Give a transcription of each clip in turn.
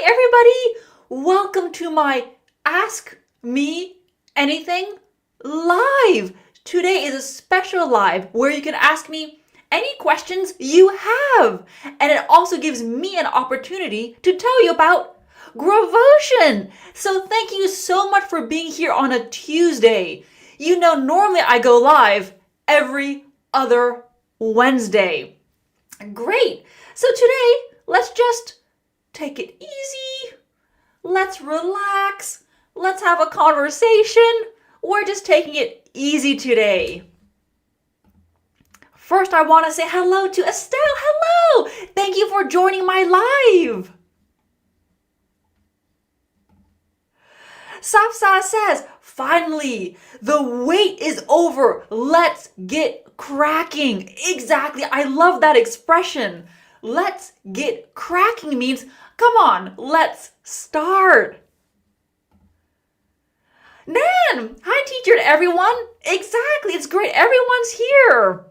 everybody! Welcome to my Ask Me Anything live. Today is a special live where you can ask me any questions you have. And it also gives me an opportunity to tell you about Gravotion. So thank you so much for being here on a Tuesday. You know, normally I go live every other Wednesday. Great. So today, let's just take it easy. Let's relax. Let's have a conversation. We're just taking it easy today. First, I want to say hello to Estelle. Hello! Thank you for joining my live. Safsa says, finally, the wait is over. Let's get cracking. Exactly. I love that expression. Let's get cracking means, come on, let's start. Nan, hi teacher to everyone. Exactly, it's great. Everyone's here.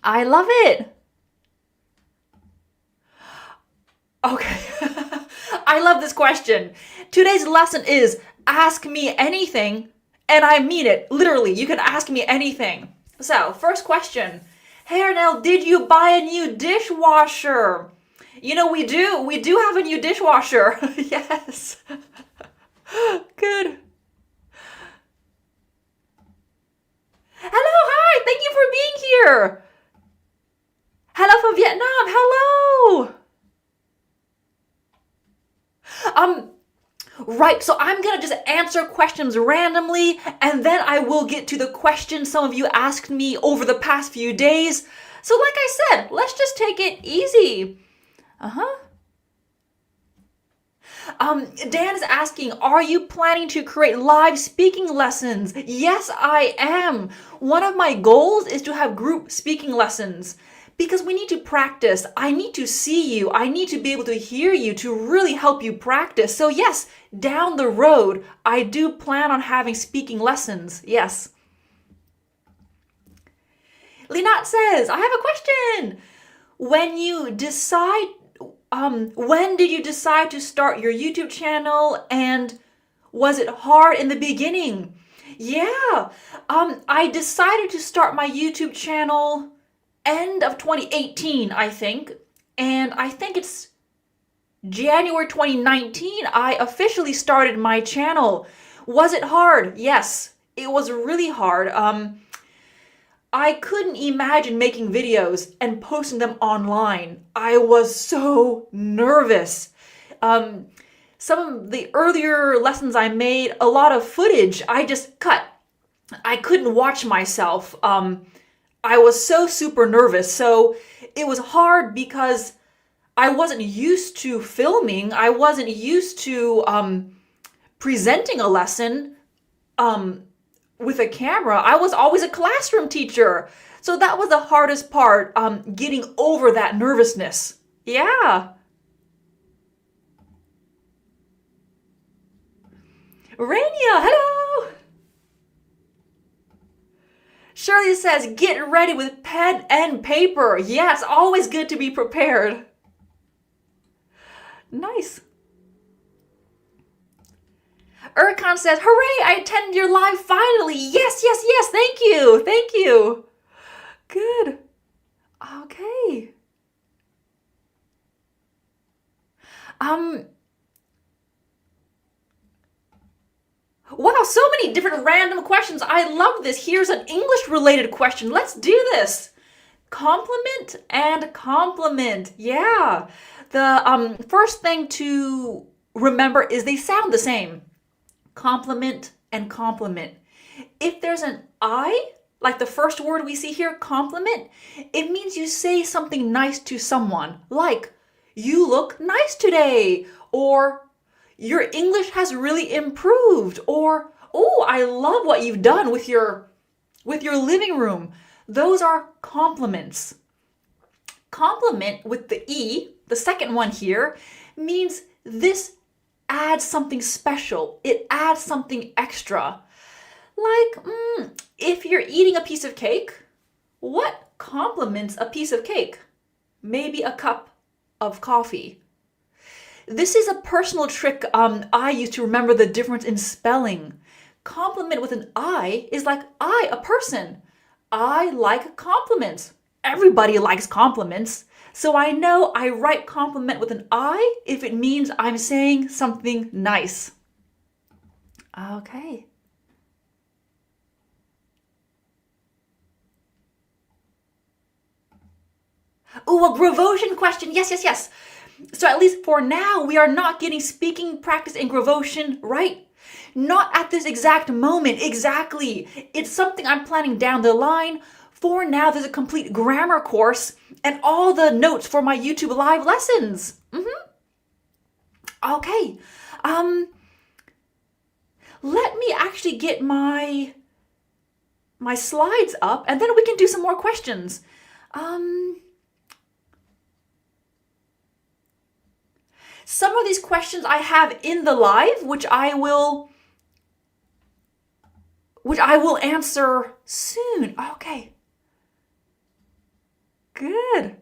I love it. Okay, I love this question. Today's lesson is ask me anything, and I mean it. Literally, you can ask me anything. So, first question. Hey Arnel, did you buy a new dishwasher? You know, we do. We do have a new dishwasher. Yes. Good. Hello, hi. Thank you for being here. Hello from Vietnam. Hello. Right, so I'm going to just answer questions randomly, and then I will get to the questions some of you asked me over the past few days. So like I said, let's just take it easy. Dan is asking, are you planning to create live speaking lessons? Yes, I am. One of my goals is to have group speaking lessons. Because we need to practice. I need to see you. I need to be able to hear you to really help you practice. So yes, down the road, I do plan on having speaking lessons. Yes. Linat says, I have a question. When did you decide to start your YouTube channel, and was it hard in the beginning? Yeah, I decided to start my YouTube channel end of 2018, I think. And I think it's January 2019, I officially started my channel. Was it hard? Yes, it was really hard. I couldn't imagine making videos and posting them online. I was so nervous. Some of the earlier lessons I made, a lot of footage I just cut. I couldn't watch myself. I was so super nervous. So it was hard because I wasn't used to filming. I wasn't used to presenting a lesson with a camera. I was always a classroom teacher. So that was the hardest part, getting over that nervousness. Yeah. Rania, hello. Shirley says, get ready with pen and paper. Yes, always good to be prepared. Nice. Erkan says, hooray, I attended your live finally. Yes, yes, yes, thank you, thank you. Good. Okay. Wow, so many different random questions. I love this. Here's an English-related question. Let's do this. Compliment and compliment. Yeah. The first thing to remember is they sound the same. Compliment and compliment. If there's an I, like the first word we see here, compliment, it means you say something nice to someone. Like, you look nice today. Or, your English has really improved. Or, oh, I love what you've done with your living room. Those are compliments. Compliment with the E, the second one here, means this adds something special. It adds something extra. Like, if you're eating a piece of cake, what complements a piece of cake? Maybe a cup of coffee. This is a personal trick I use to remember the difference in spelling. Compliment with an I is like I, a person. I like compliments. Everybody likes compliments. So I know I write compliment with an I if it means I'm saying something nice. Okay. Ooh, a Gravotion question. Yes, yes, yes. So at least for now, we are not getting speaking practice in Gravotion, right? Not at this exact moment, exactly. It's something I'm planning down the line. For now, there's a complete grammar course and all the notes for my YouTube live lessons. Okay. Let me actually get my slides up and then we can do some more questions. Some of these questions I have in the live, which I will answer soon. Okay. Good.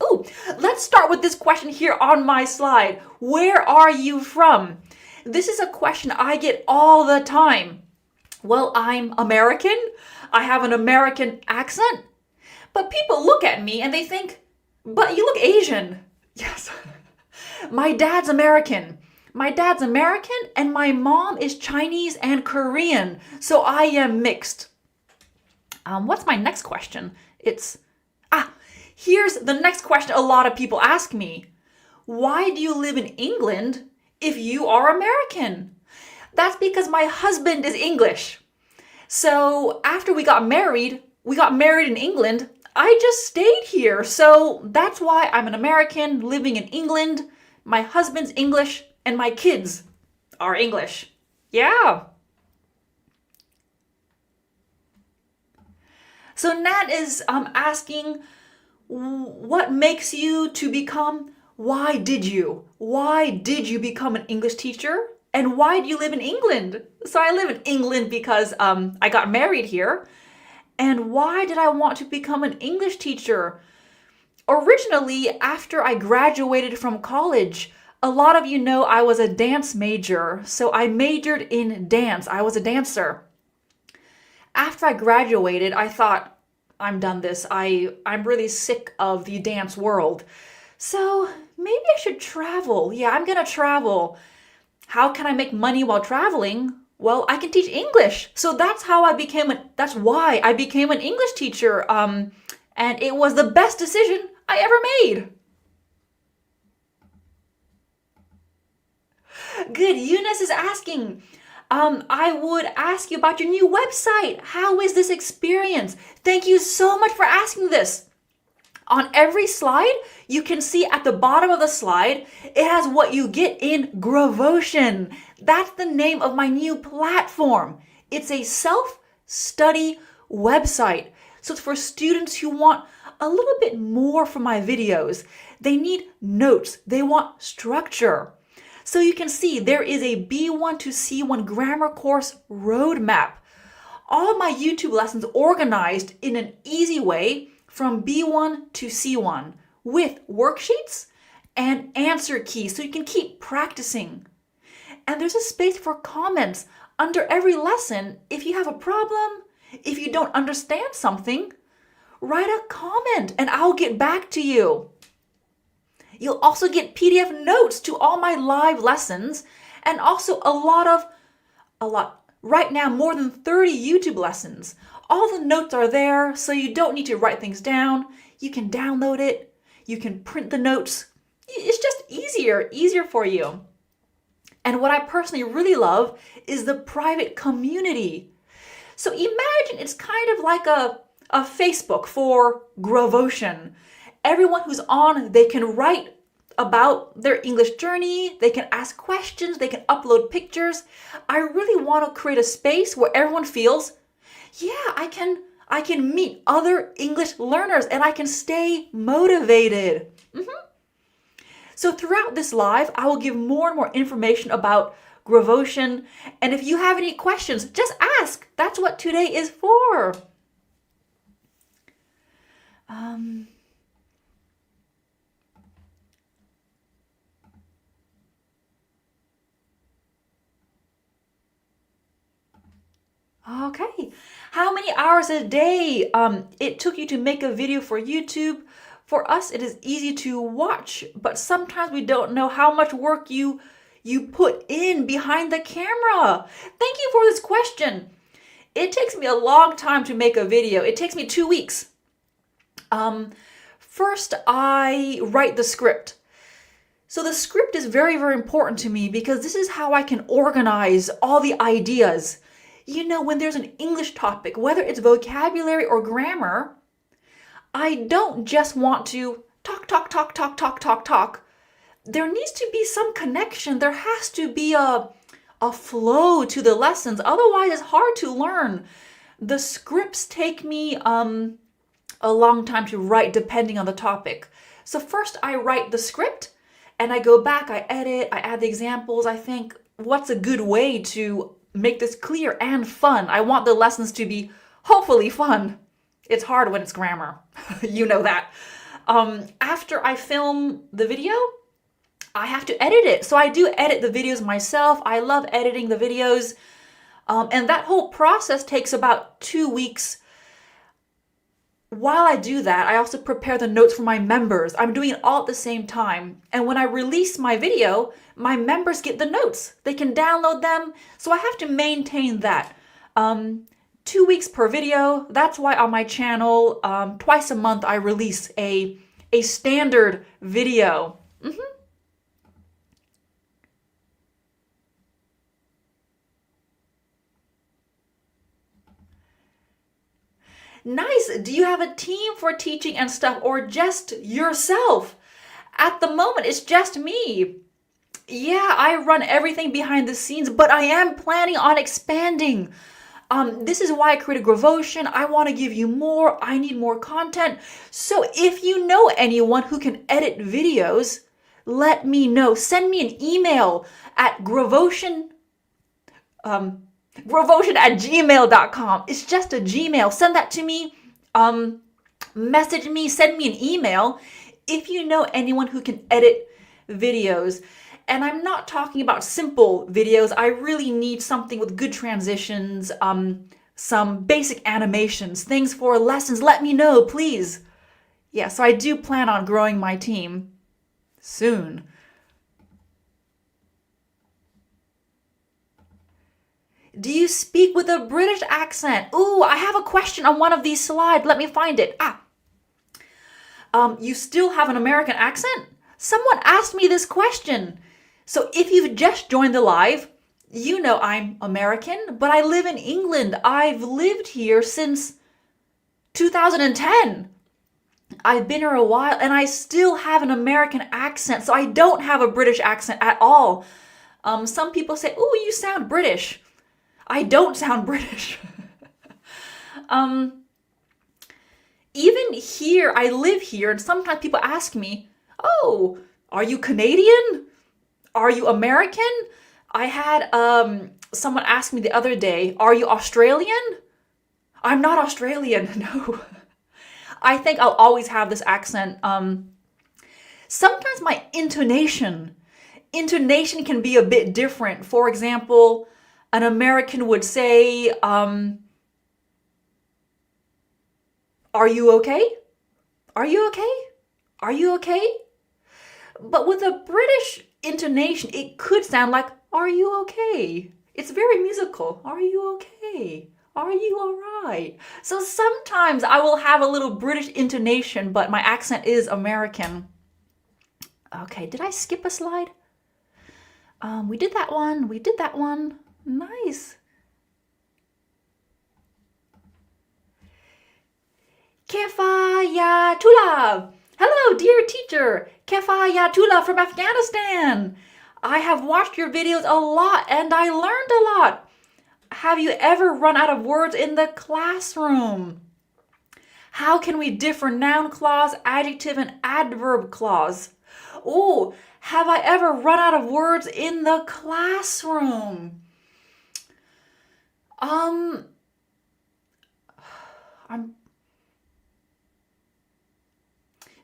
Ooh, let's start with this question here on my slide. Where are you from? This is a question I get all the time. Well, I'm American. I have an American accent. But people look at me and they think, but you look Asian. Yes. My dad's American. My dad's American and my mom is Chinese and Korean. So I am mixed. What's my next question? Here's the next question a lot of people ask me. Why do you live in England if you are American? That's because my husband is English. So after we got married in England. I just stayed here. So that's why I'm an American living in England. My husband's English and my kids are English. Yeah. So Nat is asking, what makes you to become, why did you become an English teacher? And why do you live in England? So I live in England because I got married here. And why did I want to become an English teacher? Originally, after I graduated from college, a lot of you know I was a dance major. So I majored in dance. I was a dancer. After I graduated, I thought, I'm done this. I'm really sick of the dance world. So maybe I should travel. Yeah, I'm gonna travel. How can I make money while traveling? Well, I can teach English. So that's why I became an English teacher. And it was the best decision I ever made. Good. Eunice is asking, I would ask you about your new website. How is this experience? Thank you so much for asking this. On every slide, you can see at the bottom of the slide, it has what you get in Gravotion. That's the name of my new platform. It's a self-study website. So it's for students who want a little bit more from my videos. They need notes. They want structure. So you can see there is a B1 to C1 grammar course roadmap. All my YouTube lessons organized in an easy way from B1 to C1 with worksheets and answer keys so you can keep practicing. And there's a space for comments under every lesson. If you have a problem, if you don't understand something, write a comment and I'll get back to you. You'll also get PDF notes to all my live lessons and also a lot, right now more than 30 YouTube lessons. All the notes are there, so you don't need to write things down. You can download it. You can print the notes. It's just easier for you. And what I personally really love is the private community. So imagine it's kind of like a Facebook for Gravotion. Everyone who's on, they can write about their English journey. They can ask questions. They can upload pictures. I really want to create a space where everyone feels, yeah, I can meet other English learners and I can stay motivated. So throughout this live, I will give more and more information about Gravotion. And if you have any questions, just ask. That's what today is for. Okay. How many hours a day it took you to make a video for YouTube? For us, it is easy to watch, but sometimes we don't know how much work you put in behind the camera. Thank you for this question. It takes me a long time to make a video. It takes me 2 weeks. First, I write the script. So the script is very, very important to me because this is how I can organize all the ideas. You know, when there's an English topic, whether it's vocabulary or grammar, I don't just want to talk. There needs to be some connection. There has to be a flow to the lessons. Otherwise, it's hard to learn. The scripts take me a long time to write depending on the topic. So first I write the script and I go back, I edit, I add the examples. I think, what's a good way to make this clear and fun? I want the lessons to be hopefully fun. It's hard when it's grammar. You know that. After I film the video, I have to edit it. So I do edit the videos myself. I love editing the videos. And that whole process takes about 2 weeks. While I do that, I also prepare the notes for my members. I'm doing it all at the same time. And when I release my video, my members get the notes. They can download them. So I have to maintain that. 2 weeks per video. That's why on my channel, twice a month, I release a standard video. Nice. Do you have a team for teaching and stuff or just yourself? At the moment, it's just me. Yeah, I run everything behind the scenes, but I am planning on expanding. This is why I created Gravotion. I want to give you more. I need more content. So if you know anyone who can edit videos, let me know. Send me an email at Gravotion at gmail.com. It's just a Gmail. Send that to me. Message me. Send me an email if you know anyone who can edit videos. And I'm not talking about simple videos. I really need something with good transitions, some basic animations, things for lessons. Let me know, please. Yeah, so I do plan on growing my team soon. Do you speak with a British accent? Ooh, I have a question on one of these slides. Let me find it. You still have an American accent? Someone asked me this question. So if you've just joined the live, you know I'm American, but I live in England. I've lived here since 2010. I've been here a while and I still have an American accent. So I don't have a British accent at all. Some people say, ooh, you sound British. I don't sound British. Even here, I live here, and sometimes people ask me, oh, are you Canadian? Are you American? I had someone ask me the other day, are you Australian? I'm not Australian, no. I think I'll always have this accent. Sometimes my intonation can be a bit different. For example, an American would say, are you okay? Are you okay? Are you okay? But with a British intonation, it could sound like, are you okay? It's very musical. Are you okay? Are you all right? So sometimes I will have a little British intonation, but my accent is American. Okay, did I skip a slide? We did that one. Nice. Kefayatullah. Hello, dear teacher. Kefayatullah from Afghanistan. I have watched your videos a lot and I learned a lot. Have you ever run out of words in the classroom? How can we differ noun clause, adjective, and adverb clause? Oh, have I ever run out of words in the classroom?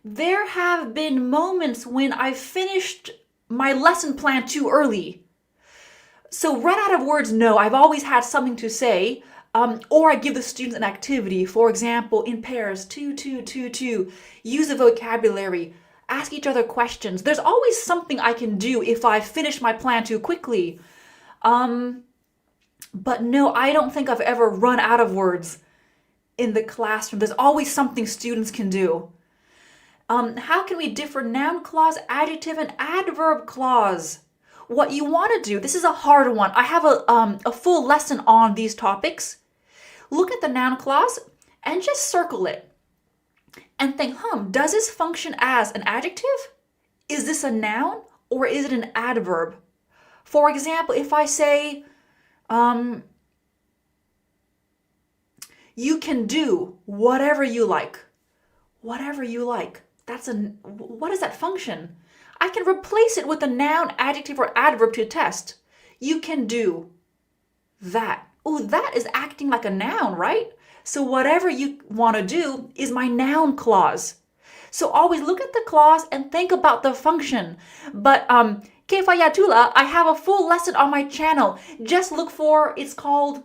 There have been moments when I've finished my lesson plan too early. So run out of words, no. I've always had something to say. Or I give the students an activity, for example, in pairs, 2, 2, 2, 2, use the vocabulary, ask each other questions. There's always something I can do if I finish my plan too quickly. But no, I don't think I've ever run out of words in the classroom. There's always something students can do. How can we differ noun clause, adjective, and adverb clause? What you want to do, this is a hard one. I have a full lesson on these topics. Look at the noun clause and just circle it and think, does this function as an adjective? Is this a noun or is it an adverb? For example, if I say, you can do whatever you like. Whatever you like. What is that function? I can replace it with a noun, adjective, or adverb to test. You can do that. Oh, that is acting like a noun, right? So whatever you want to do is my noun clause. So always look at the clause and think about the function. But Kaya Tula, I have a full lesson on my channel. Just look for, it's called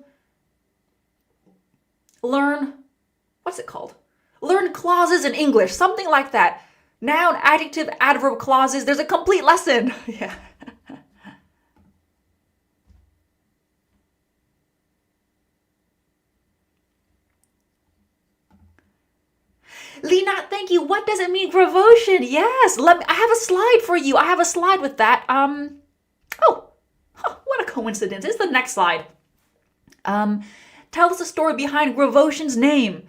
what's it called? Learn clauses in English, something like that. Noun, adjective, adverb clauses. There's a complete lesson. Yeah. Lena, thank you. What does it mean, Gravotion? Yes, I have a slide for you. I have a slide with that. What a coincidence. It's the next slide. Tell us the story behind Gravotion's name.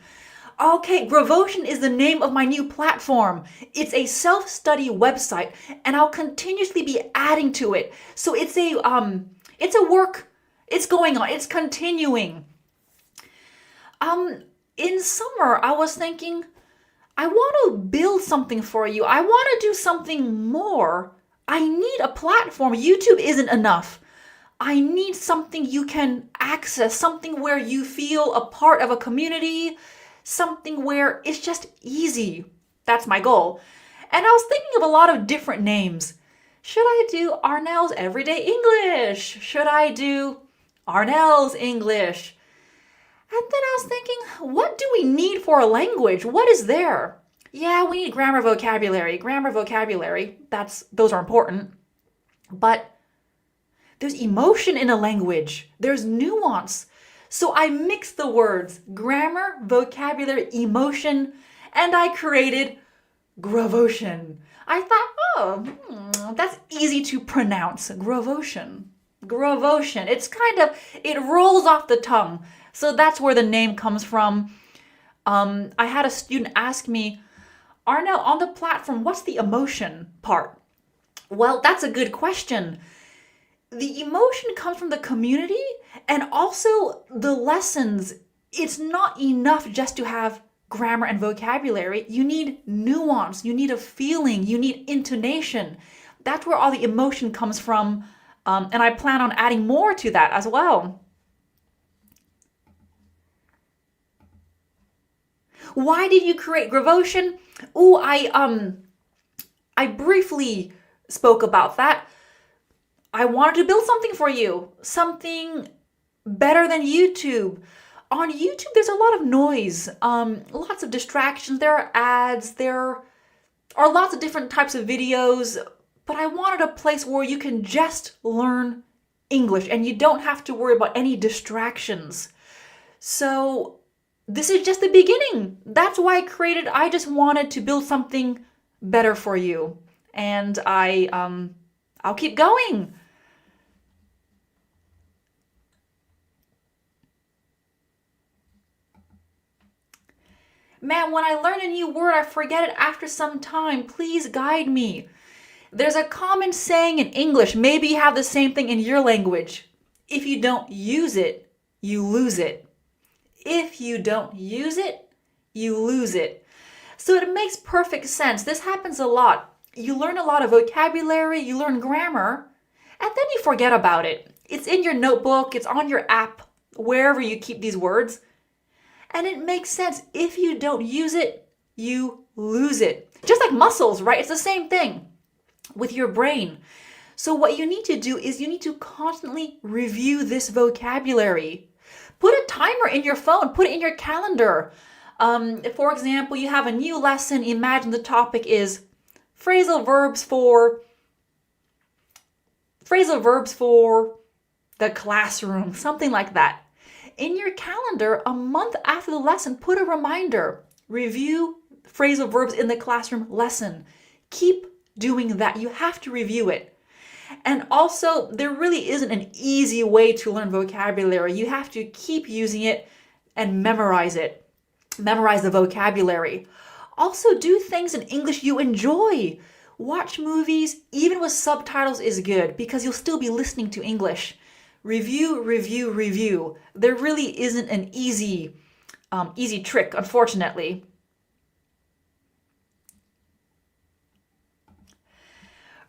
Okay, Gravotion is the name of my new platform. It's a self-study website, and I'll continuously be adding to it. So it's a work. It's going on. It's continuing. In summer, I was thinking, I want to build something for you. I want to do something more. I need a platform. YouTube isn't enough. I need something you can access, something where you feel a part of a community, something where it's just easy. That's my goal. And I was thinking of a lot of different names. Should I do Arnel's Everyday English? Should I do Arnel's English? And then I was thinking, what do we need for a language? What is there? Yeah, we need grammar, vocabulary. Grammar, vocabulary, those are important. But there's emotion in a language. There's nuance. So I mixed the words, grammar, vocabulary, emotion, and I created Gravotion. I thought, that's easy to pronounce. Gravotion. Gravotion. It rolls off the tongue. So that's where the name comes from. I had a student ask me, Arnel, on the platform, what's the emotion part? Well, that's a good question. The emotion comes from the community and also the lessons. It's not enough just to have grammar and vocabulary. You need nuance, you need a feeling, you need intonation. That's where all the emotion comes from. And I plan on adding more to that as well. Why did you create Gravotion? I briefly spoke about that. I wanted to build something for you, something better than YouTube. On YouTube, there's a lot of noise, lots of distractions. There are ads, there are lots of different types of videos, but I wanted a place where you can just learn English and you don't have to worry about any distractions. So this is just the beginning. That's why I just wanted to build something better for you. And I'll keep going. Man, when I learn a new word, I forget it after some time. Please guide me. There's a common saying in English. Maybe you have the same thing in your language. If you don't use it, you lose it. If you don't use it, you lose it. So it makes perfect sense. This happens a lot. You learn a lot of vocabulary, you learn grammar, and then you forget about it. It's in your notebook, it's on your app, wherever you keep these words. And it makes sense. If you don't use it, you lose it. Just like muscles, right? It's the same thing with your brain. So what you need to do is you need to constantly review this vocabulary. Put a timer in your phone, put it in your calendar. For example, you have a new lesson. Imagine the topic is phrasal verbs for the classroom, something like that. In your calendar, a month after the lesson, put a reminder. Review phrasal verbs in the classroom lesson. Keep doing that. You have to review it. And also, there really isn't an easy way to learn vocabulary. You have to keep using it and memorize it. Memorize the vocabulary. Also, do things in English you enjoy. Watch movies, even with subtitles, is good because you'll still be listening to English. Review, review, review. There really isn't an easy trick, unfortunately.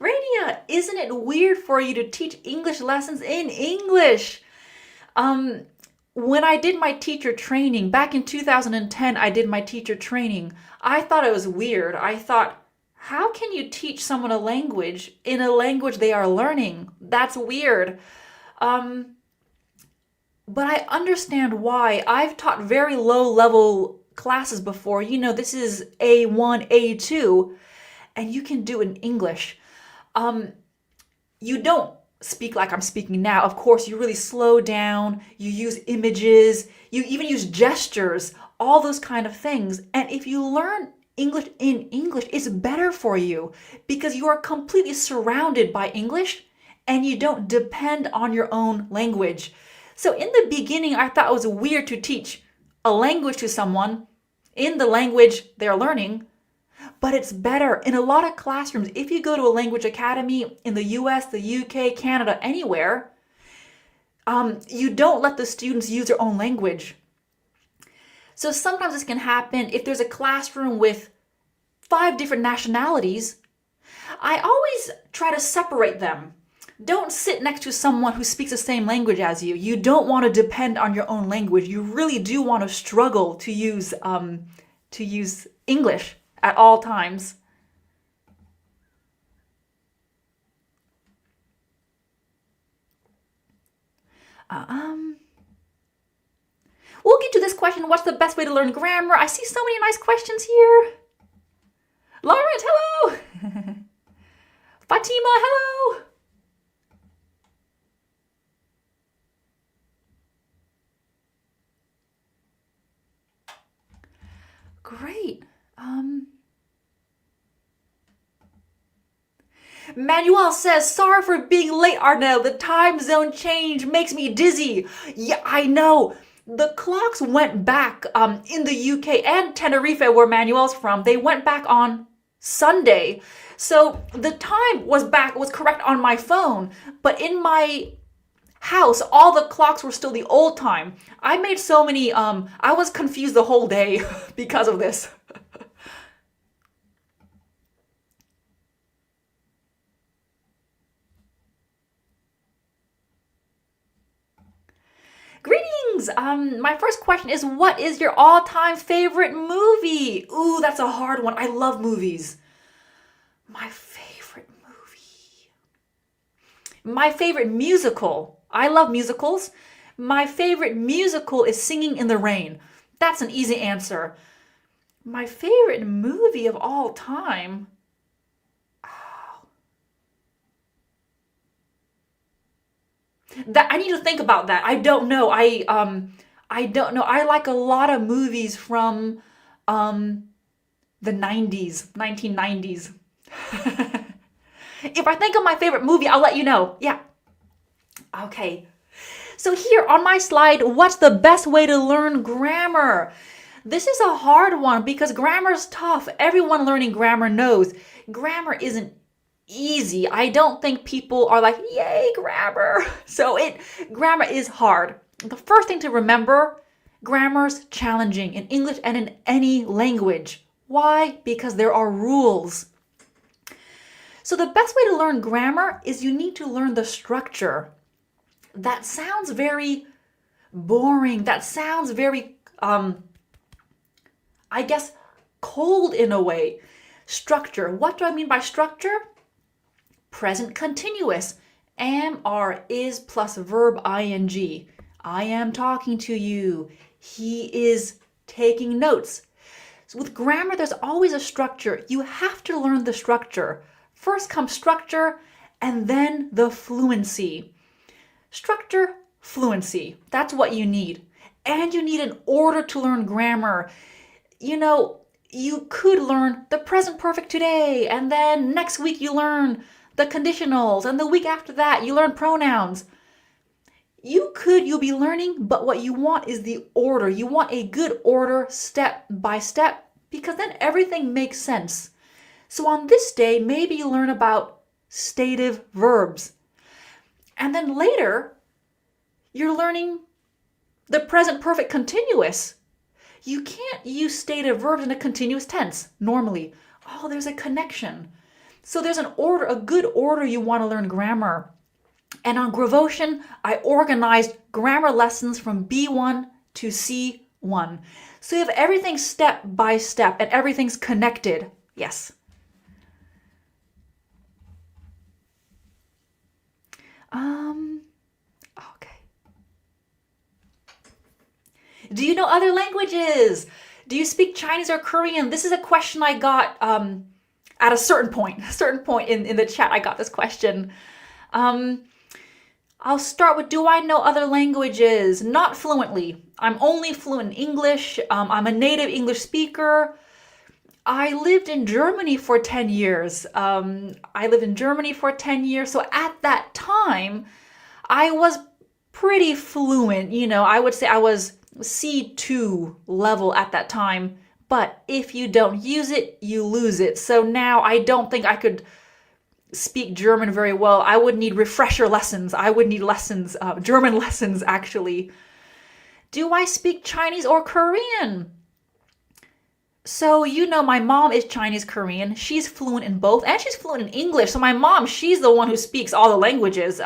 Rania, isn't it weird for you to teach English lessons in English? When I did my teacher training, back in 2010, I did my teacher training. I thought it was weird. I thought, how can you teach someone a language in a language they are learning? That's weird. But I understand why. I've taught very low-level classes before. You know, this is A1, A2, and you can do it in English. You don't speak like I'm speaking now. Of course, you really slow down. You use images. You even use gestures, all those kind of things. And if you learn English in English, it's better for you because you are completely surrounded by English and you don't depend on your own language. So in the beginning, I thought it was weird to teach a language to someone in the language they're learning, but it's better. In a lot of classrooms, if you go to a language academy in the US, the UK, Canada, anywhere, you don't let the students use their own language. So sometimes this can happen if there's a classroom with 5 different nationalities. I always try to separate them. Don't sit next to someone who speaks the same language as you. You don't want to depend on your own language. You really do want to struggle to use English at all times. We'll get to this question. What's the best way to learn grammar? I see so many nice questions here. Lawrence, hello. Fatima, hello. Great. Manuel says, sorry for being late, Arnel. The time zone change makes me dizzy. Yeah, I know. The clocks went back in the UK and Tenerife, where Manuel's from. They went back on Sunday. So the time was correct on my phone. But in my house, all the clocks were still the old time. I made so many, I was confused the whole day because of this. Greetings! My first question is, what is your all-time favorite movie? Ooh, that's a hard one. I love movies. My favorite movie. My favorite musical. I love musicals. My favorite musical is Singing in the Rain. That's an easy answer. My favorite movie of all time. That I need to think about that. I don't know. I don't know. I like a lot of movies from the 90s, 1990s. If I think of my favorite movie, I'll let you know. Yeah. Okay. So here on my slide, what's the best way to learn grammar? This is a hard one because grammar is tough. Everyone learning grammar knows grammar isn't easy. I don't think people are like, yay, grammar. So grammar is hard. The first thing to remember, grammar's challenging in English and in any language. Why? Because there are rules. So the best way to learn grammar is you need to learn the structure. That sounds very boring. That sounds very, I guess, cold in a way. Structure. What do I mean by structure? Present continuous. Am, are, is plus verb ing. I am talking to you. He is taking notes. So with grammar, there's always a structure. You have to learn the structure. First comes structure, and then the fluency. Structure, fluency. That's what you need. And you need an order to learn grammar. You know, you could learn the present perfect today, and then next week you learn the conditionals, and the week after that you learn pronouns. You'll be learning, but what you want is the order. You want a good order, step by step, because then everything makes sense. So on this day, maybe you learn about stative verbs. And then later, you're learning the present perfect continuous. You can't use stative verbs in a continuous tense normally. Oh, there's a connection. So there's an order, a good order you want to learn grammar. And on Gravotion, I organized grammar lessons from B1 to C1. So you have everything step by step and everything's connected. Yes. Okay. Do you know other languages? Do you speak Chinese or Korean? This is a question I got at a certain point in the chat. I got this question. I'll start with, do I know other languages? Not fluently. I'm only fluent in English. I'm a native English speaker. I lived in Germany for 10 years. So at that time, I was pretty fluent. You know, I would say I was C2 level at that time. But if you don't use it, you lose it. So now I don't think I could speak German very well. I would need refresher lessons. I would need lessons, German lessons actually. Do I speak Chinese or Korean? So you know my mom is Chinese Korean. She's fluent in both, and she's fluent in English. So my mom, she's the one who speaks all the languages.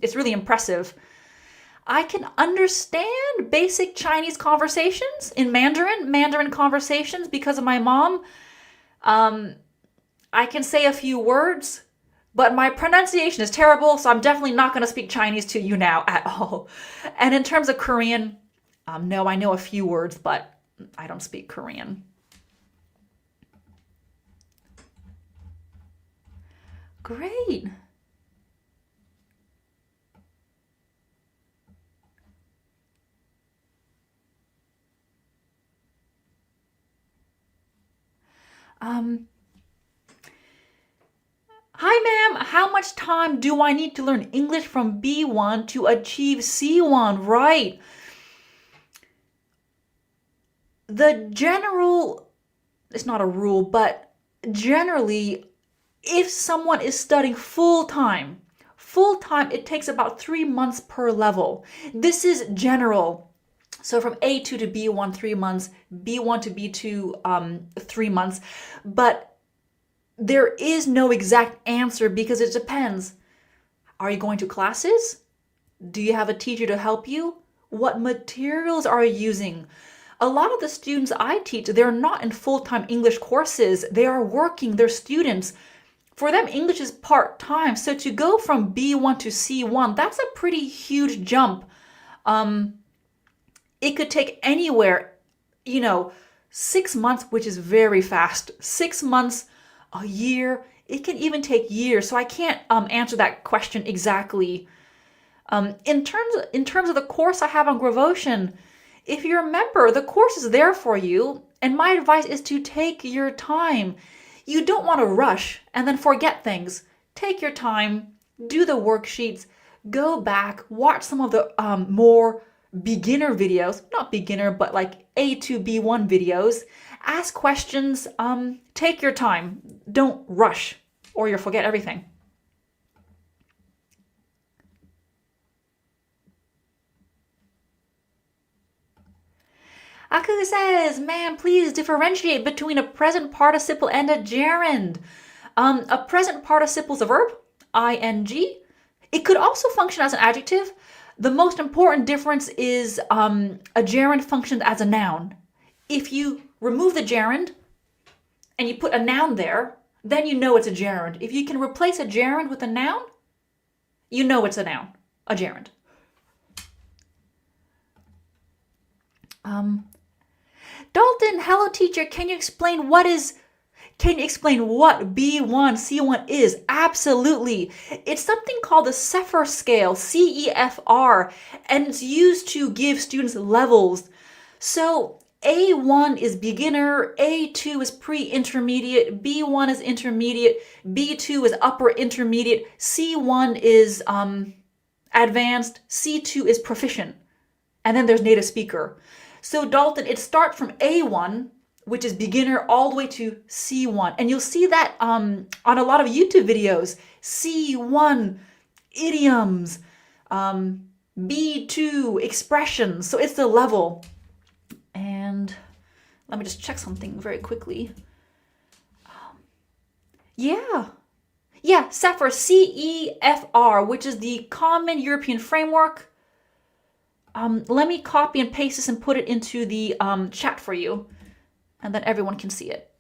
It's really impressive. I can understand basic Chinese conversations in Mandarin conversations because of my mom. I can say a few words, but my pronunciation is terrible, so I'm definitely not going to speak Chinese to you now at all. And in terms of Korean, no, I know a few words, but I don't speak Korean. Great. Hi, ma'am. How much time do I need to learn English from B1 to achieve C1? Right. The general, it's not a rule, but generally, if someone is studying full-time, it takes about 3 months per level. This is general. So from A2 to B1, 3 months, B1 to B2, 3 months. But there is no exact answer because it depends. Are you going to classes? Do you have a teacher to help you? What materials are you using? A lot of the students I teach, they're not in full-time English courses. They are working, they're students. For them, English is part-time. So to go from B1 to C1, that's a pretty huge jump. It could take anywhere, 6 months, which is very fast. 6 months, a year, it can even take years. So I can't answer that question exactly. In terms of the course I have on Gravotion, if you remember, the course is there for you. And my advice is to take your time. You don't want to rush and then forget things. Take your time, do the worksheets, go back, watch some of the more beginner videos, not beginner, but like A to B1 videos. Ask questions, take your time. Don't rush or you'll forget everything. Aku says, "Man, please differentiate between a present participle and a gerund." A present participle is a verb, ing. It could also function as an adjective. The most important difference is a gerund functions as a noun. If you remove the gerund and you put a noun there, then you know it's a gerund. If you can replace a gerund with a noun, you know it's a noun, a gerund. Um, Dalton, hello teacher, can you explain what B1, C1 is? Absolutely. It's something called the Cephar scale, CEFR, and it's used to give students levels. So A1 is beginner, A2 is pre-intermediate, B1 is intermediate, B2 is upper intermediate, C1 is advanced, C2 is proficient, and then there's native speaker. So Dalton, it starts from A1, which is beginner, all the way to C1. And you'll see that on a lot of YouTube videos. C1, idioms, B2, expressions. So it's the level. And let me just check something very quickly. Yeah. Yeah, Cephar, CEFR, which is the Common European Framework. Let me copy and paste this and put it into the chat for you, and then everyone can see it.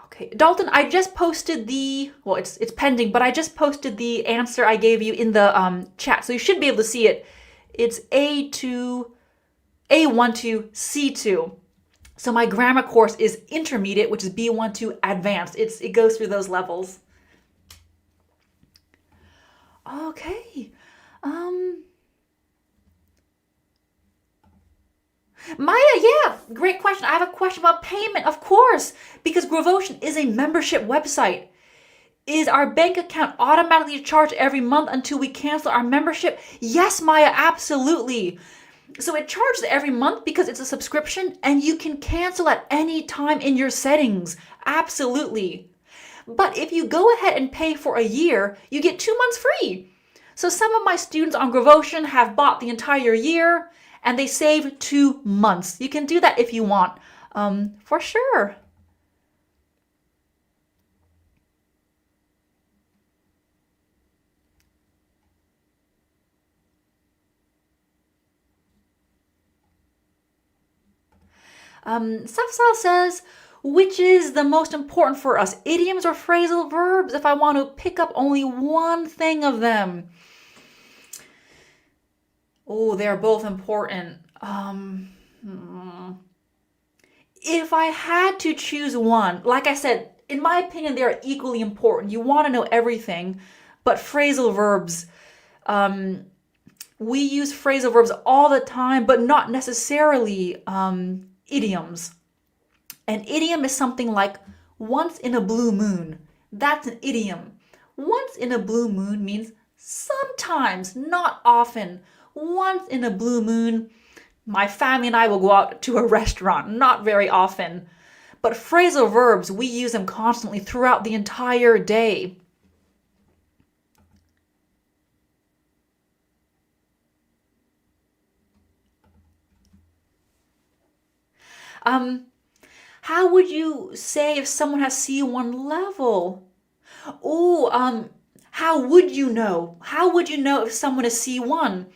Okay, Dalton, I just posted well, it's pending, but I just posted the answer I gave you in the chat, so you should be able to see it. It's A1 to C2. So my grammar course is intermediate, which is B1 to advanced. It goes through those levels. Okay. Maya, yeah, great question. I have a question about payment, of course, because Gravotion is a membership website. Is our bank account automatically charged every month until we cancel our membership? Yes, Maya, absolutely. So it charges every month because it's a subscription and you can cancel at any time in your settings. Absolutely. But if you go ahead and pay for a year, you get 2 months free. So some of my students on Gravotion have bought the entire year and they save 2 months. You can do that if you want, for sure. Safsal says, which is the most important for us, idioms or phrasal verbs, if I want to pick up only one thing of them? Oh, they're both important. If I had to choose one, like I said, in my opinion, they are equally important. You want to know everything, but phrasal verbs, we use phrasal verbs all the time, but not necessarily idioms. An idiom is something like once in a blue moon. That's an idiom. Once in a blue moon means sometimes, not often. Once in a blue moon, my family and I will go out to a restaurant, not very often. But phrasal verbs, we use them constantly throughout the entire day. How would you say if someone has C1 level? Oh, how would you know? How would you know if someone is C1?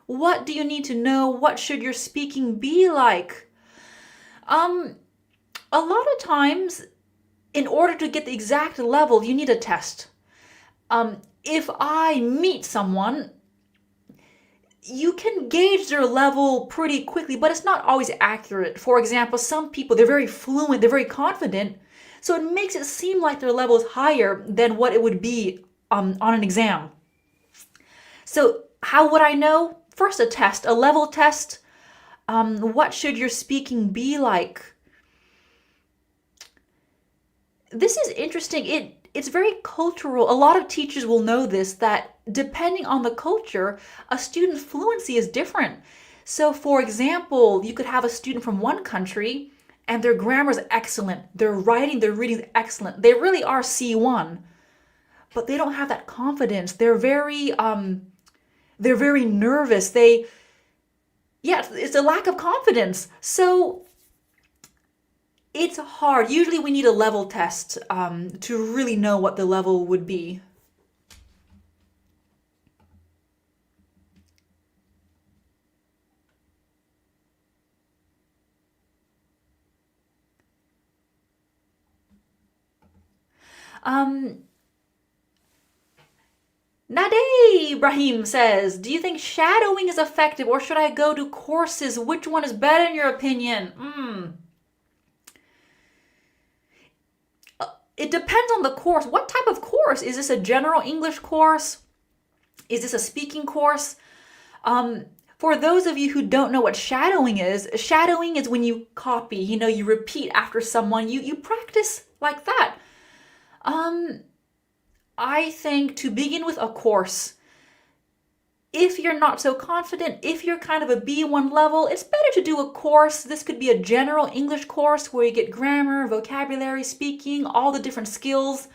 What do you need to know? What should your speaking be like? A lot of times, in order to get the exact level, you need a test. If I meet someone, you can gauge their level pretty quickly, but it's not always accurate. For example, some people, they're very fluent, they're very confident, so it makes it seem like their level is higher than what it would be on an exam. So how would I know? First, a test, a level test. What should your speaking be like? This is interesting. It's very cultural. A lot of teachers will know this, that depending on the culture, a student's fluency is different. So for example, you could have a student from one country and their grammar is excellent. Their writing, their reading is excellent. They really are C1, but they don't have that confidence. They're very nervous. It's a lack of confidence. So it's hard. Usually we need a level test to really know what the level would be. Nade Ibrahim says, do you think shadowing is effective or should I go to courses? Which one is better in your opinion? It depends on the course. What type of course? Is this a general English course? Is this a speaking course? For those of you who don't know what shadowing is when you copy, you repeat after someone, you practice like that. I think to begin with a course, if you're not so confident, if you're kind of a B1 level, it's better to do a course. This could be a general English course where you get grammar, vocabulary, speaking, all the different skills,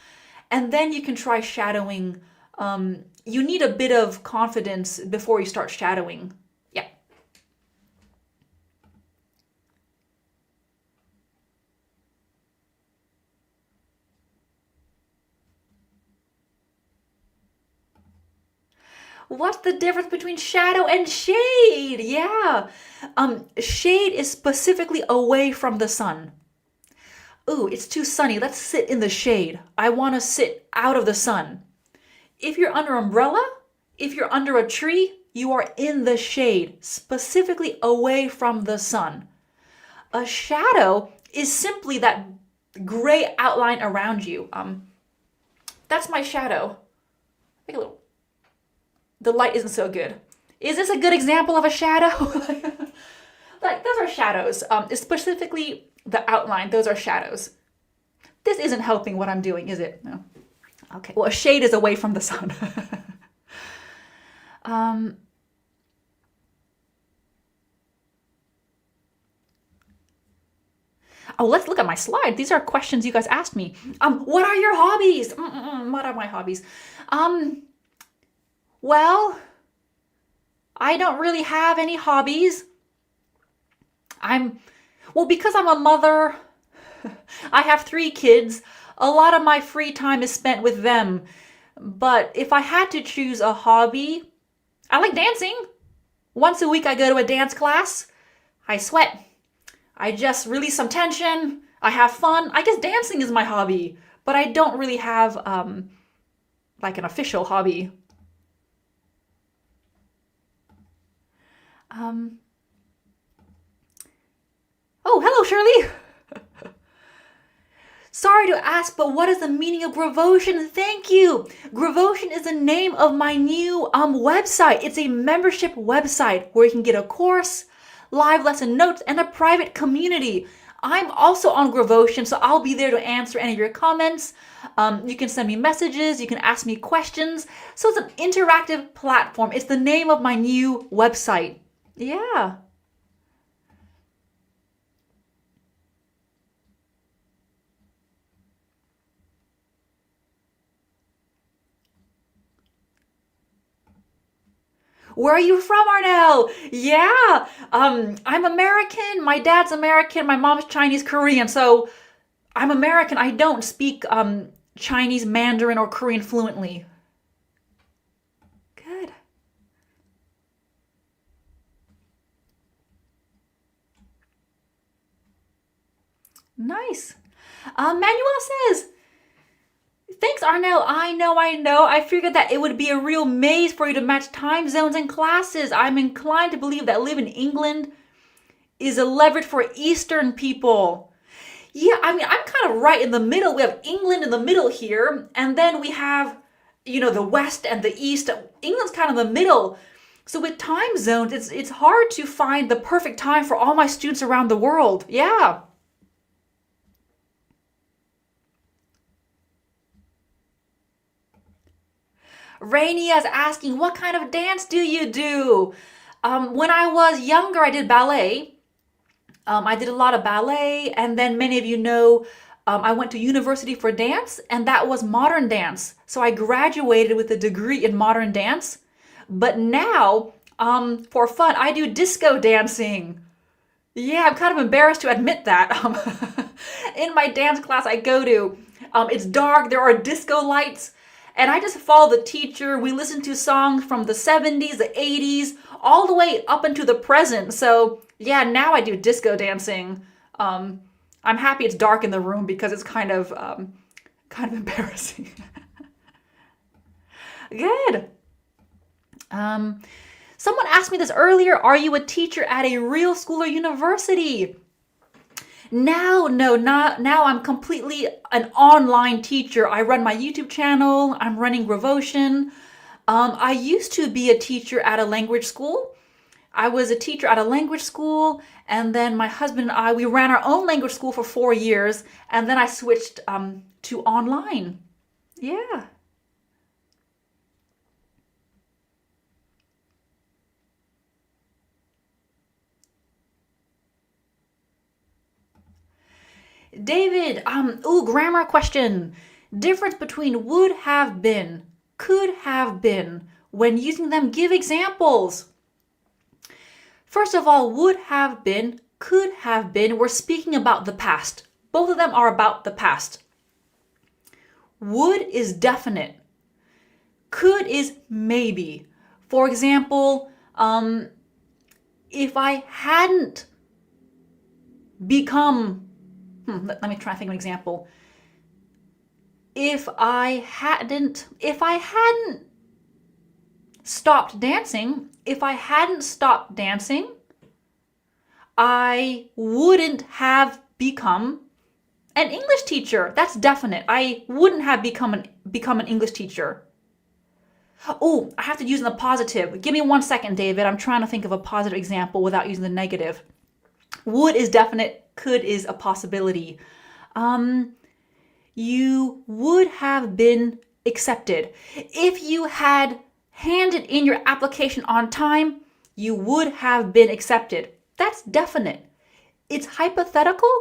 and then you can try shadowing. You need a bit of confidence before you start shadowing. Yeah. What's the difference between shadow and shade? Yeah. Shade is specifically away from the sun. Ooh, it's too sunny. Let's sit in the shade. I want to sit out of the sun. If you're under an umbrella, if you're under a tree, you are in the shade, specifically away from the sun. A shadow is simply that gray outline around you. That's my shadow. Take a little. The light isn't so good. Is this a good example of a shadow? Like, those are shadows. Specifically the outline, those are shadows. This isn't helping what I'm doing, is it? No. Okay, well, a shade is away from the sun. Oh, let's look at my slide. These are questions you guys asked me. What are your hobbies? What are my hobbies? Well, I don't really have any hobbies. Because I'm a mother, I have 3 kids. A lot of my free time is spent with them. But if I had to choose a hobby, I like dancing. Once a week I go to a dance class. I sweat. I just release some tension. I have fun. I guess dancing is my hobby, but I don't really have like an official hobby. Oh, hello, Shirley. Sorry to ask, but what is the meaning of Gravotion? Thank you. Gravotion is the name of my new website. It's a membership website where you can get a course, live lesson notes, and a private community. I'm also on Gravotion, so I'll be there to answer any of your comments. You can send me messages, you can ask me questions. So it's an interactive platform. It's the name of my new website. Yeah. Where are you from, Arnel? Yeah, I'm American. My dad's American. My mom's Chinese Korean. So I'm American. I don't speak Chinese, Mandarin, or Korean fluently. Good. Nice. Manuel says, thanks, Arnel. I know. I figured that it would be a real maze for you to match time zones and classes. I'm inclined to believe that living in England is a leverage for Eastern people. Yeah, I mean, I'm kind of right in the middle. We have England in the middle here, and then we have, the West and the East. England's kind of the middle. So with time zones, it's hard to find the perfect time for all my students around the world. Yeah. Rainy is asking, what kind of dance do you do? When I was younger, I did ballet. I did a lot of ballet, and then many of you know I went to university for dance, and that was modern dance. So I graduated with a degree in modern dance. But now, for fun, I do disco dancing. Yeah, I'm kind of embarrassed to admit that. In my dance class I go to, it's dark, there are disco lights, and I just follow the teacher. We listen to songs from the 70s, the 80s, all the way up into the present. So yeah, now I do disco dancing. I'm happy it's dark in the room because it's kind of embarrassing. Good. Someone asked me this earlier. Are you a teacher at a real school or university? Now I'm completely an online teacher. I run my YouTube channel. I'm running Gravotion. I used to be a teacher at a language school. I was a teacher at a language school, and then my husband and I, we ran our own language school for 4 years, and then I switched to online. Yeah. David, grammar question. Difference between would have been, could have been. When using them, give examples. First of all, would have been, could have been, we're speaking about the past. Both of them are about the past. Would is definite. Could is maybe. For example, if I hadn't become, let me try to think of an example. If I hadn't stopped dancing, I wouldn't have become an English teacher. That's definite. I wouldn't have become an English teacher. Oh, I have to use the positive. Give me 1 second, David. I'm trying to think of a positive example without using the negative. Would is definite. Could is a possibility. You would have been accepted. If you had handed in your application on time, you would have been accepted. That's definite. It's hypothetical,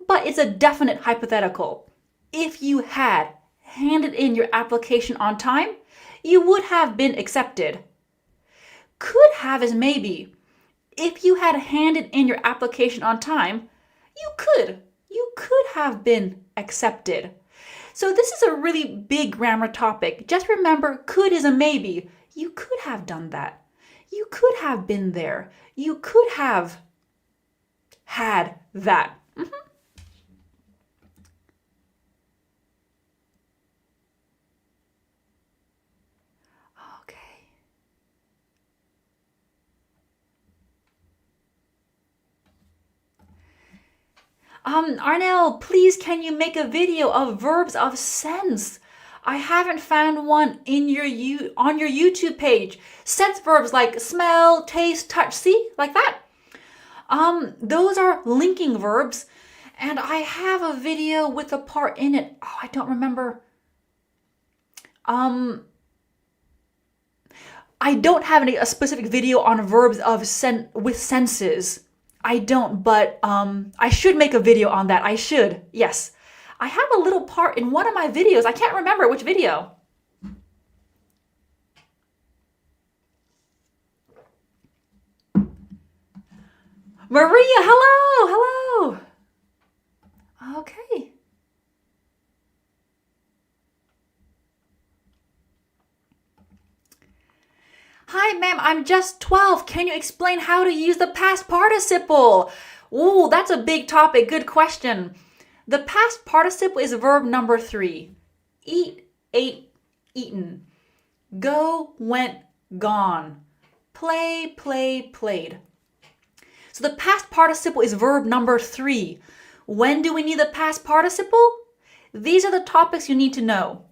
but it's a definite hypothetical. If you had handed in your application on time, you would have been accepted. Could have is maybe. If you had handed in your application on time, you could have been accepted. So this is a really big grammar topic. Just remember, could is a maybe. You could have done that. You could have been there. You could have had that. Okay. Arnel, please can you make a video of verbs of sense? I haven't found one on your YouTube page. Sense verbs like smell, taste, touch, see, like that. Those are linking verbs, and I have a video with a part in it. Oh, I don't remember. I don't have a specific video on verbs of with senses. I don't, but I should make a video on that. I should, yes. I have a little part in one of my videos. I can't remember which video. Maria, hello. Okay. Hi, ma'am, I'm just 12. Can you explain how to use the past participle? Ooh, that's a big topic. Good question. The past participle is verb number 3. Eat, ate, eaten. Go, went, gone. Play, played. So the past participle is verb number 3. When do we need the past participle? These are the topics you need to know.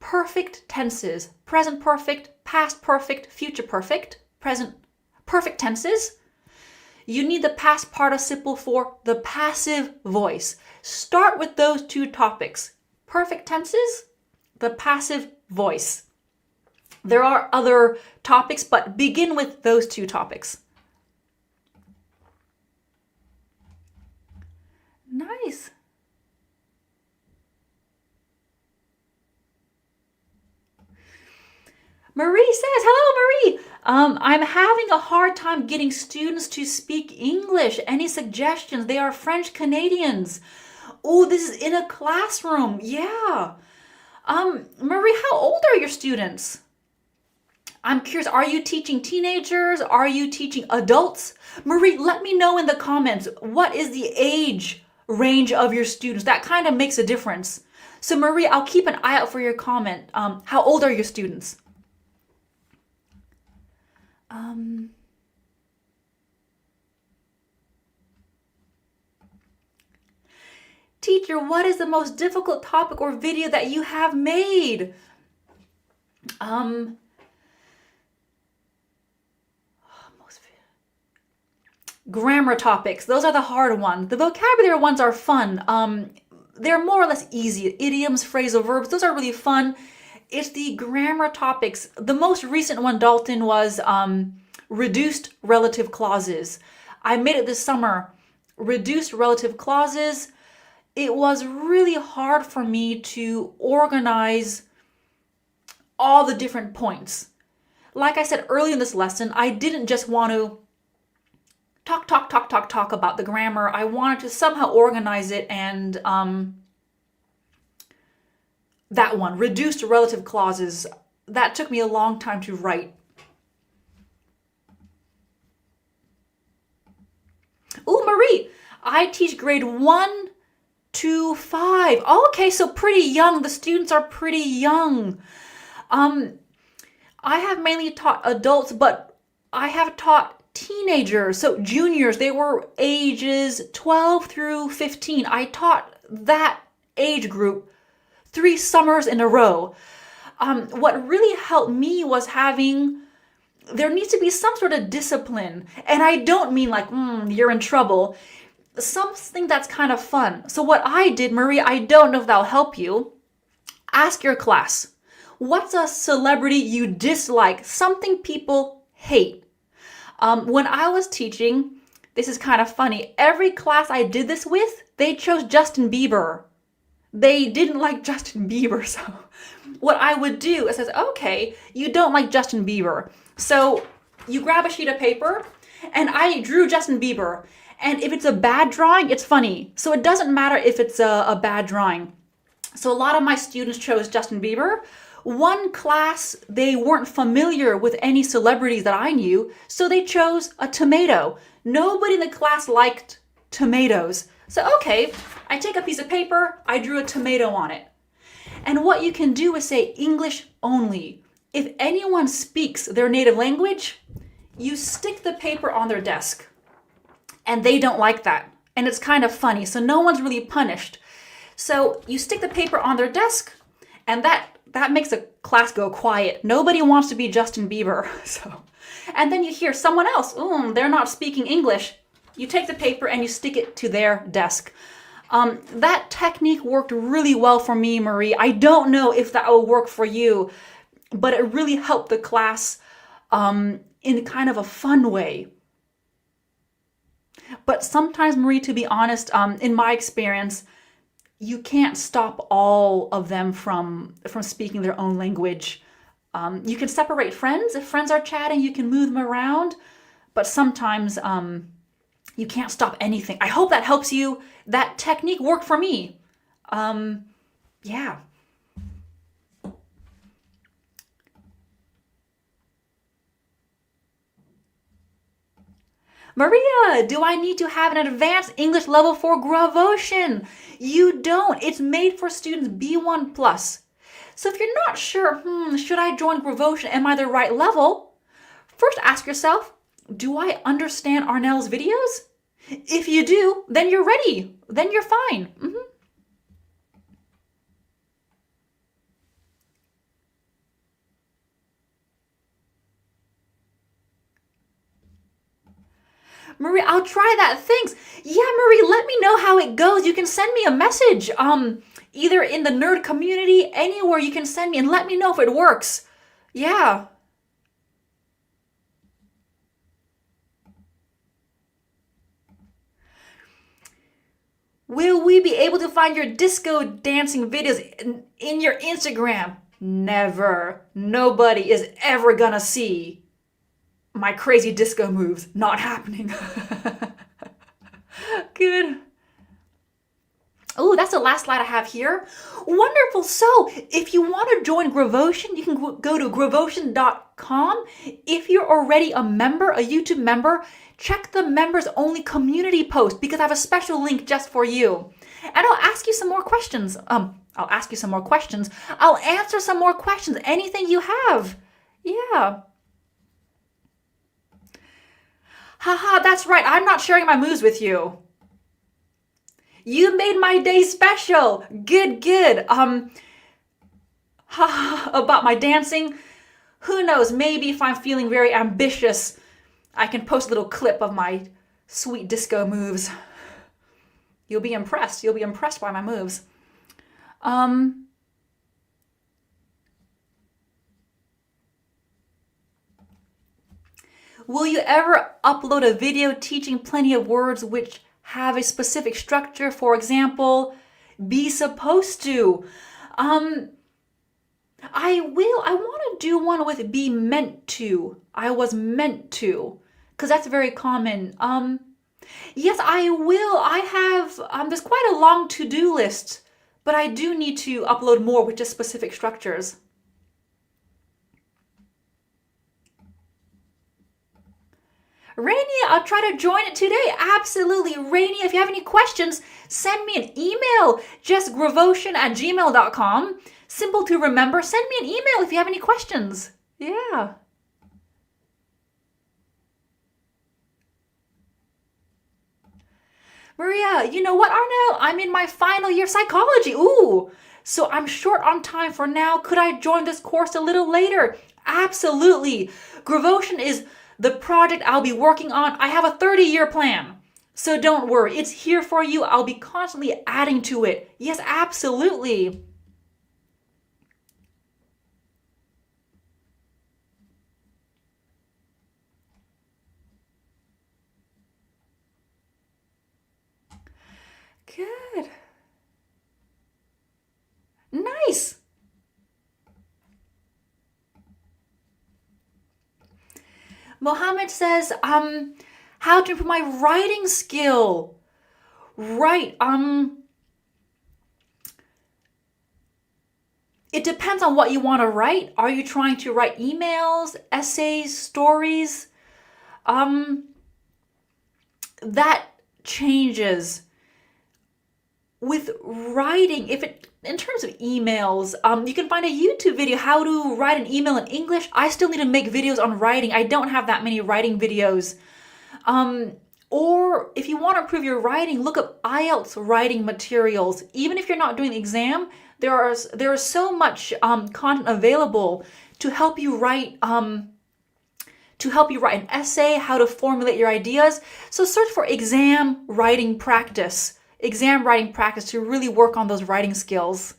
Perfect tenses, present perfect, past perfect, future perfect, present perfect tenses. You need the past participle for the passive voice. Start with those 2 topics. Perfect tenses, the passive voice. There are other topics, but begin with those 2 topics. Nice. Marie says, hello, Marie. I'm having a hard time getting students to speak English. Any suggestions? They are French Canadians. Oh, this is in a classroom. Yeah. Marie, how old are your students? I'm curious, are you teaching teenagers? Are you teaching adults? Marie, let me know in the comments, what is the age range of your students? That kind of makes a difference. So Marie, I'll keep an eye out for your comment. How old are your students? Teacher, what is the most difficult topic or video that you have made? Grammar topics. Those are the hard ones. The vocabulary ones are fun. They're more or less easy. Idioms, phrasal verbs, those are really fun. It's the grammar topics. The most recent one, Dalton, was reduced relative clauses. I made it this summer. Reduced relative clauses. It was really hard for me to organize all the different points. Like I said early in this lesson, I didn't just want to talk about the grammar. I wanted to somehow organize it, and that one, reduced relative clauses, that took me a long time to write. Ooh, Marie, I teach grade 1 to 5. Oh, okay, so pretty young. The students are pretty young. I have mainly taught adults, but I have taught teenagers, so juniors. They were ages 12 through 15. I taught that age group 3 summers in a row. What really helped me was there needs to be some sort of discipline. And I don't mean like, you're in trouble. Something that's kind of fun. So what I did, Marie, I don't know if that'll help you. Ask your class, what's a celebrity you dislike? Something people hate. When I was teaching, this is kind of funny. Every class I did this with, they chose Justin Bieber. They didn't like Justin Bieber. So what I would do is I said, okay, you don't like Justin Bieber. So you grab a sheet of paper and I drew Justin Bieber. And if it's a bad drawing, it's funny. So it doesn't matter if it's a bad drawing. So a lot of my students chose Justin Bieber. One class, they weren't familiar with any celebrities that I knew, so they chose a tomato. Nobody in the class liked tomatoes. So okay, I take a piece of paper, I drew a tomato on it. And what you can do is say English only. If anyone speaks their native language, you stick the paper on their desk. And they don't like that. And it's kind of funny, so no one's really punished. So you stick the paper on their desk, and that makes a class go quiet. Nobody wants to be Justin Bieber. And then you hear someone else, they're not speaking English. You take the paper and you stick it to their desk. That technique worked really well for me, Marie. I don't know if that will work for you, but it really helped the class in kind of a fun way. But sometimes, Marie, to be honest, in my experience, you can't stop all of them from speaking their own language. You can separate friends. If friends are chatting, you can move them around. But sometimes you can't stop anything. I hope that helps you. That technique worked for me. Yeah. Maria, do I need to have an advanced English level for Gravotion? You don't. It's made for students B1 plus. So if you're not sure, should I join Gravotion? Am I the right level? First ask yourself, do I understand Arnel's videos? If you do, then you're ready. Then you're fine. Marie, I'll try that. Thanks. Yeah, Marie, let me know how it goes. You can send me a message, either in the nerd community, anywhere you can send me, and let me know if it works. Yeah. Will we be able to find your disco dancing videos in your Instagram? Never. Nobody is ever gonna see my crazy disco moves. Not happening. Good. Oh, that's the last slide I have here. Wonderful. So if you want to join Gravotion, you can go to gravotion.com. If you're already a member, a YouTube member, check the members only community post because I have a special link just for you. And I'll ask you some more questions. I'll ask you some more questions. I'll answer some more questions. Anything you have. Yeah. Haha, that's right. I'm not sharing my moves with you. You made my day special. Good, good. About my dancing, who knows? Maybe if I'm feeling very ambitious, I can post a little clip of my sweet disco moves. You'll be impressed. You'll be impressed by my moves. Will you ever upload a video teaching plenty of words which have a specific structure? For example, be supposed to. I will. I want to do one with be meant to. I was meant to. Because that's very common. Yes, I will. I have, there's quite a long to-do list. But I do need to upload more with just specific structures. Rainia, I'll try to join it today. Absolutely. Rainia, if you have any questions, send me an email. Just gravotion@gmail.com. Simple to remember. Send me an email if you have any questions. Yeah. Maria, you know what, Arnel? I'm in my final year psychology. Ooh. So I'm short on time for now. Could I join this course a little later? Absolutely. Gravotion is the project I'll be working on. I have a 30-year plan. So don't worry. It's here for you. I'll be constantly adding to it. Yes, absolutely. Good. Nice. Mohammed says, how to improve my writing skill. Right. It depends on what you want to write. Are you trying to write emails, essays, stories? That changes. With writing, in terms of emails, you can find a YouTube video, how to write an email in English. I still need to make videos on writing. I don't have that many writing videos. Or if you want to improve your writing, look up IELTS writing materials. Even if you're not doing the exam, there is so much content available to help you write an essay, how to formulate your ideas. So search for exam writing practice to really work on those writing skills.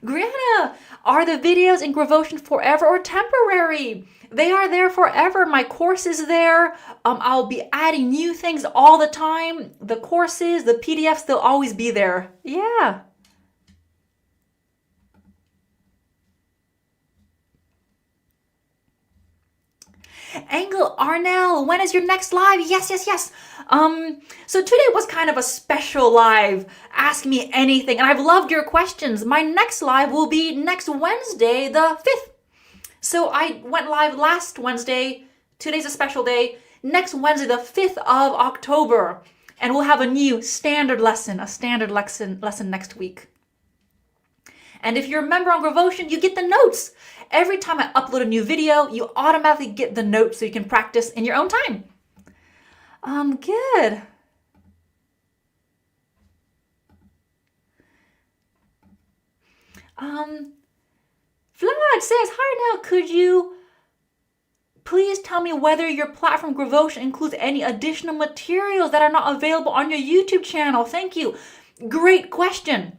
Brianna, are the videos in Gravotion forever or temporary? They are there forever. My course is there. I'll be adding new things all the time. The courses, the PDFs, they'll always be there. Yeah. Angle Arnel, when is your next live? Yes. So today was kind of a special live. Ask me anything. And I've loved your questions. My next live will be next Wednesday, the 5th. So I went live last Wednesday. Today's a special day. Next Wednesday, the 5th of October. And we'll have a new standard lesson, lesson next week. And if you're a member on Gravotion, you get the notes. Every time I upload a new video, you automatically get the notes so you can practice in your own time. Good. Vlad says, hi now, could you please tell me whether your platform Gravotion includes any additional materials that are not available on your YouTube channel? Thank you. Great question.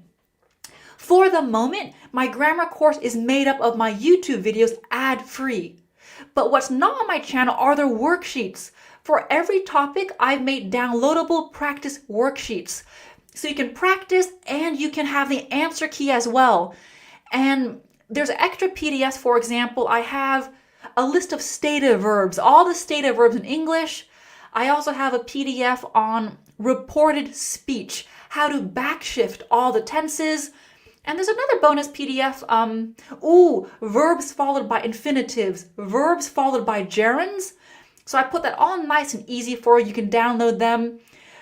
For the moment, my grammar course is made up of my YouTube videos ad-free. But what's not on my channel are the worksheets. For every topic, I've made downloadable practice worksheets. So you can practice and you can have the answer key as well. And there's extra PDFs, for example. I have a list of stative verbs, all the stative verbs in English. I also have a PDF on reported speech, how to backshift all the tenses. And there's another bonus PDF, verbs followed by infinitives, verbs followed by gerunds. So I put that all nice and easy for you. You can download them.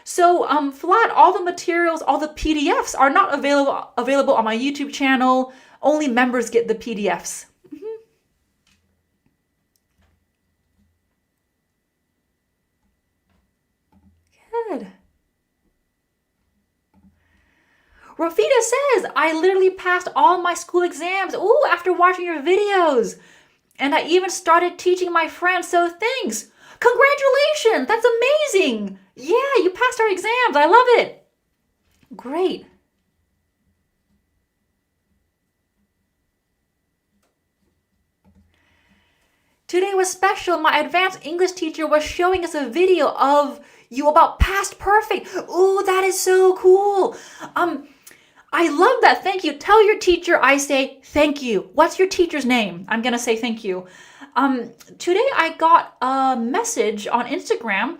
So, Flat, all the materials, all the PDFs are not available on my YouTube channel. Only members get the PDFs. Good. Rafita says, I literally passed all my school exams, after watching your videos. And I even started teaching my friends, so thanks. Congratulations, that's amazing. Yeah, you passed our exams, I love it. Great. Today was special. My advanced English teacher was showing us a video of you about past perfect. Ooh, that is so cool. I love that. Thank you. Tell your teacher I say thank you. What's your teacher's name? I'm going to say thank you. Today I got a message on Instagram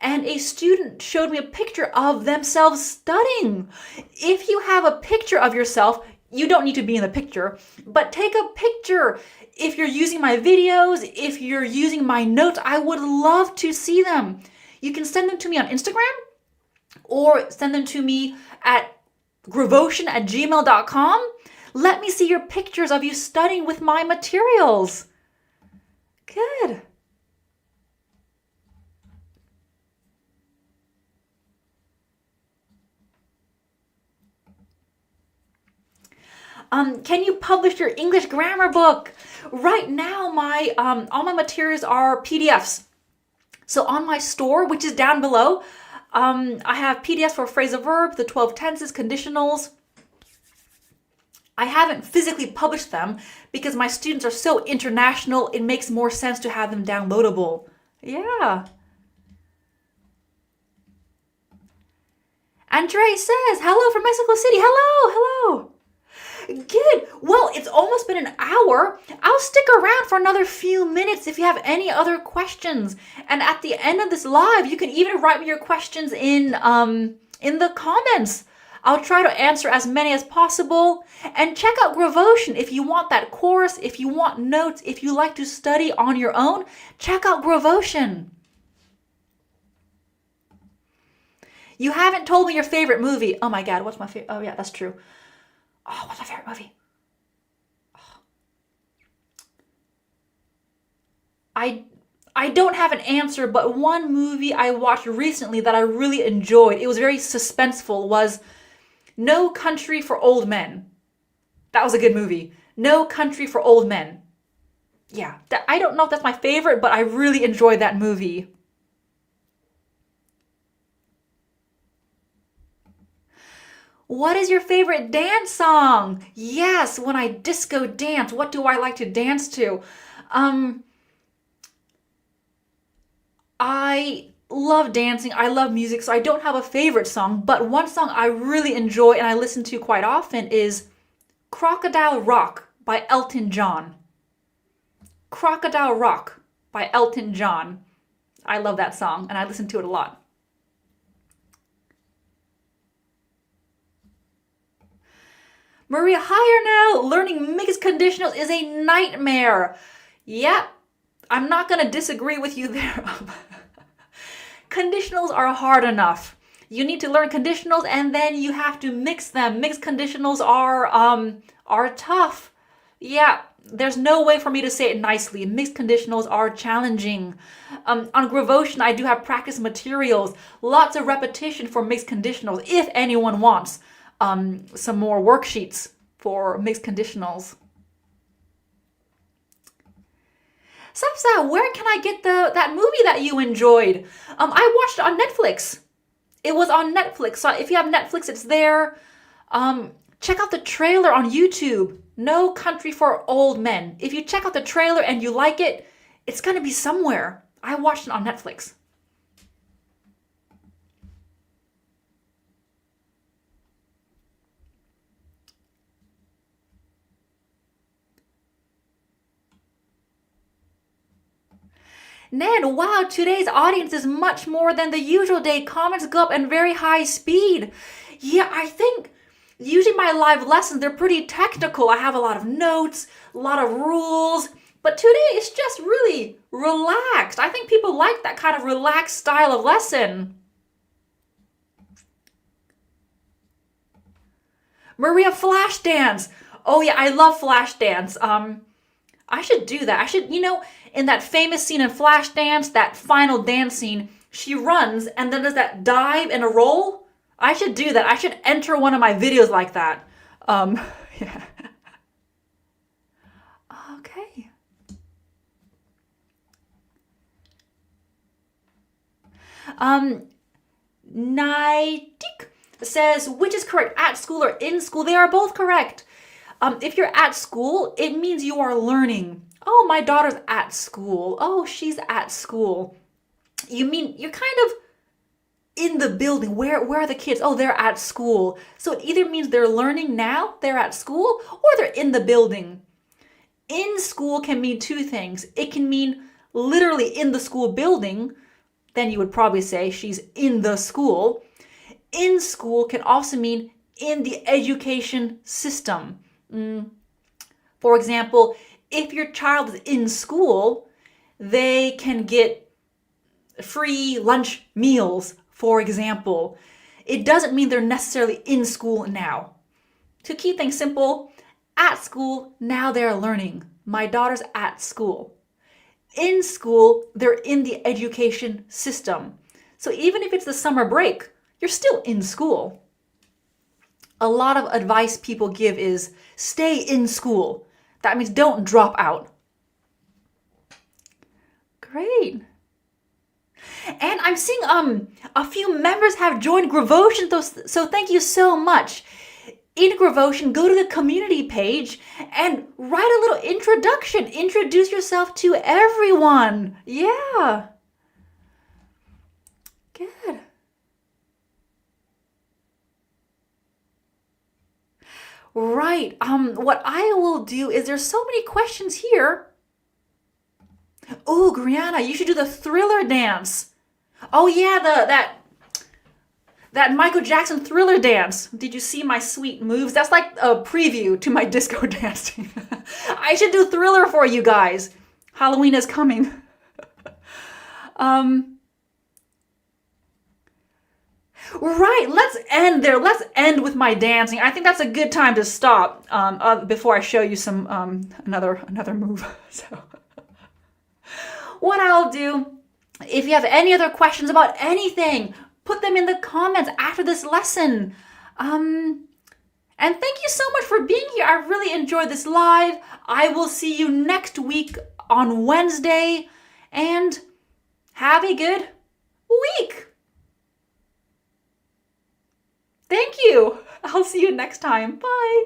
and a student showed me a picture of themselves studying. If you have a picture of yourself, you don't need to be in the picture, but take a picture. If you're using my videos, if you're using my notes, I would love to see them. You can send them to me on Instagram or send them to me at gravotion@gmail.com. Let me see your pictures of you studying with my materials. Good. Can you publish your English grammar book? Right now, my all my materials are PDFs. So on my store, which is down below, I have PDFs for phrasal verb, the 12 tenses, conditionals. I haven't physically published them because my students are so international, it makes more sense to have them downloadable. Yeah. Andre says, hello from Mexico City. Hello, hello. Good. Well, it's almost been an hour. I'll stick around for another few minutes if you have any other questions. And at the end of this live, you can even write me your questions in the comments. I'll try to answer as many as possible. And check out Gravotion if you want that course, if you want notes, if you like to study on your own, check out Gravotion. You haven't told me your favorite movie. Oh my God, what's my favorite? Oh yeah, that's true. Oh, what's my favorite movie? Oh. I don't have an answer, but one movie I watched recently that I really enjoyed, it was very suspenseful, was No Country for Old Men. That was a good movie. No Country for Old Men. Yeah, I don't know if that's my favorite, but I really enjoyed that movie. What is your favorite dance song? Yes, when I disco dance, what do I like to dance to? I love dancing. I love music, so I don't have a favorite song, but one song I really enjoy and I listen to quite often is Crocodile Rock by Elton John. Crocodile Rock by Elton John. I love that song and I listen to it a lot. Maria, hi Arnel. Learning mixed conditionals is a nightmare. Yeah, I'm not going to disagree with you there. Conditionals are hard enough. You need to learn conditionals and then you have to mix them. Mixed conditionals are tough. Yeah, there's no way for me to say it nicely. Mixed conditionals are challenging. On Gravotion, I do have practice materials. Lots of repetition for mixed conditionals if anyone wants some more worksheets for mixed conditionals. Sapsa, where can I get that movie that you enjoyed? I watched it on Netflix. It was on Netflix. So if you have Netflix, it's there. Check out the trailer on YouTube. No Country for Old Men. If you check out the trailer and you like it, it's going to be somewhere. I watched it on Netflix. Ned, wow, today's audience is much more than the usual day. Comments go up in very high speed. Yeah, I think usually my live lessons, they're pretty technical. I have a lot of notes, a lot of rules, but today it's just really relaxed. I think people like that kind of relaxed style of lesson. Maria, flash dance. Oh yeah, I love flash dance. I should do that. I should, in that famous scene in Flashdance, that final dance scene, she runs and then does that dive and a roll. I should do that. I should enter one of my videos like that. Yeah. Okay. Naitik says, which is correct, at school or in school? They are both correct. If you're at school, it means you are learning. Oh, my daughter's at school. Oh, she's at school. You mean you're kind of in the building. Where are the kids? Oh, they're at school. So it either means they're learning now, they're at school, or they're in the building. In school can mean two things. It can mean literally in the school building. Then you would probably say she's in the school. In school can also mean in the education system. For example, if your child is in school, they can get free lunch meals, for example. It doesn't mean they're necessarily in school now. To keep things simple, at school, now they're learning. My daughter's at school. In school, they're in the education system. So even if it's the summer break, you're still in school. A lot of advice people give is stay in school. That means don't drop out. Great. And I'm seeing a few members have joined Gravotion, so thank you so much. In Gravotion, go to the community page and write a little introduction. Introduce yourself to everyone. Yeah. Good. Right. What I will do is there's so many questions here. Oh, Griana, you should do the Thriller dance. Oh yeah, that Michael Jackson Thriller dance. Did you see my sweet moves? That's like a preview to my disco dancing. I should do Thriller for you guys. Halloween is coming. Right, let's end there. Let's end with my dancing. I think that's a good time to stop before I show you some another move. So, what I'll do, if you have any other questions about anything, put them in the comments after this lesson. And thank you so much for being here. I really enjoyed this live. I will see you next week on Wednesday. And have a good week. Thank you. I'll see you next time. Bye.